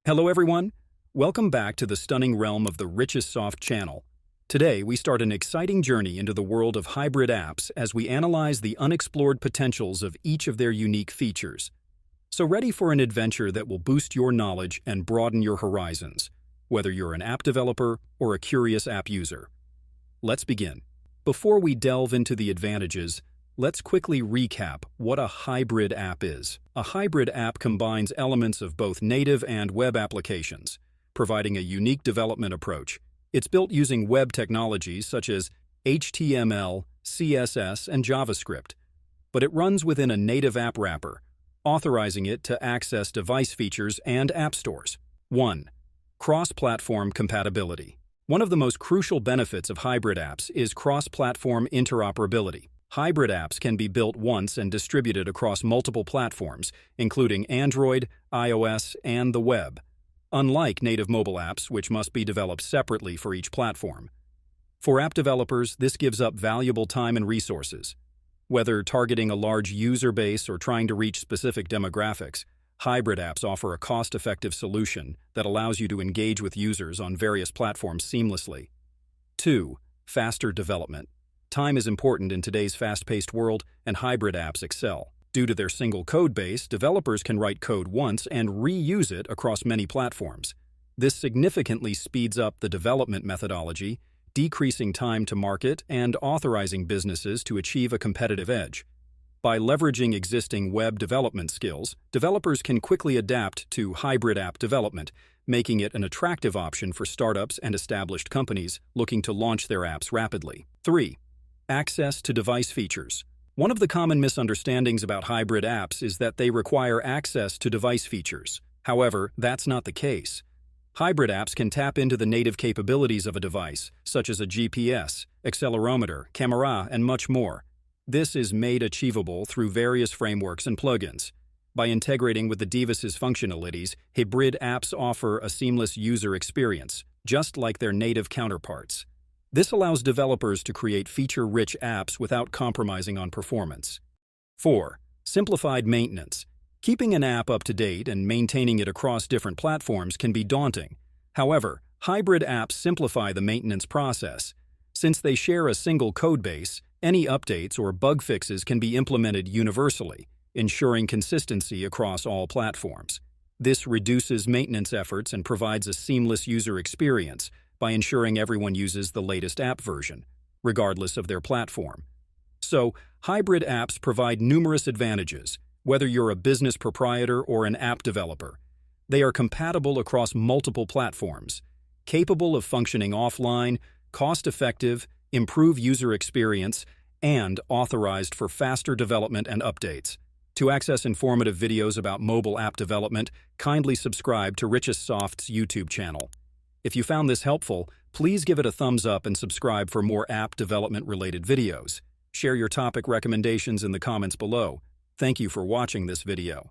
Hello everyone, welcome back to the stunning realm of the RichestSoft channel. Today we start an exciting journey into the world of hybrid apps as we analyze the unexplored potentials of each of their unique features. So ready for an adventure that will boost your knowledge and broaden your horizons, whether you're an app developer or a curious app user. Let's begin. Before we delve into the advantages, let's quickly recap what a hybrid app is. A hybrid app combines elements of both native and web applications, providing a unique development approach. It's built using web technologies such as HTML, CSS, and JavaScript, but it runs within a native app wrapper, authorizing it to access device features and app stores. 1. Cross-platform compatibility. One of the most crucial benefits of hybrid apps is cross-platform interoperability. Hybrid apps can be built once and distributed across multiple platforms, including Android, iOS, and the web, unlike native mobile apps, which must be developed separately for each platform. For app developers, this gives up valuable time and resources. Whether targeting a large user base or trying to reach specific demographics, hybrid apps offer a cost-effective solution that allows you to engage with users on various platforms seamlessly. 2. Faster development. Time is important in today's fast-paced world, and hybrid apps excel. Due to their single code base, developers can write code once and reuse it across many platforms. This significantly speeds up the development methodology, decreasing time to market and authorizing businesses to achieve a competitive edge. By leveraging existing web development skills, developers can quickly adapt to hybrid app development, making it an attractive option for startups and established companies looking to launch their apps rapidly. 3. Access to device features. One of the common misunderstandings about hybrid apps is that they require access to device features. However, that's not the case. Hybrid apps can tap into the native capabilities of a device, such as a GPS, accelerometer, camera, and much more. This is made achievable through various frameworks and plugins. By integrating with the device's functionalities, hybrid apps offer a seamless user experience, just like their native counterparts. This allows developers to create feature-rich apps without compromising on performance. 4. Simplified maintenance. Keeping an app up to date and maintaining it across different platforms can be daunting. However, hybrid apps simplify the maintenance process. Since they share a single codebase, any updates or bug fixes can be implemented universally, ensuring consistency across all platforms. This reduces maintenance efforts and provides a seamless user experience by ensuring everyone uses the latest app version, regardless of their platform. So, hybrid apps provide numerous advantages, whether you're a business proprietor or an app developer. They are compatible across multiple platforms, capable of functioning offline, cost-effective, improve user experience, and authorized for faster development and updates. To access informative videos about mobile app development, kindly subscribe to RichestSoft's YouTube channel. If you found this helpful, please give it a thumbs up and subscribe for more app development-related videos. Share your topic recommendations in the comments below. Thank you for watching this video.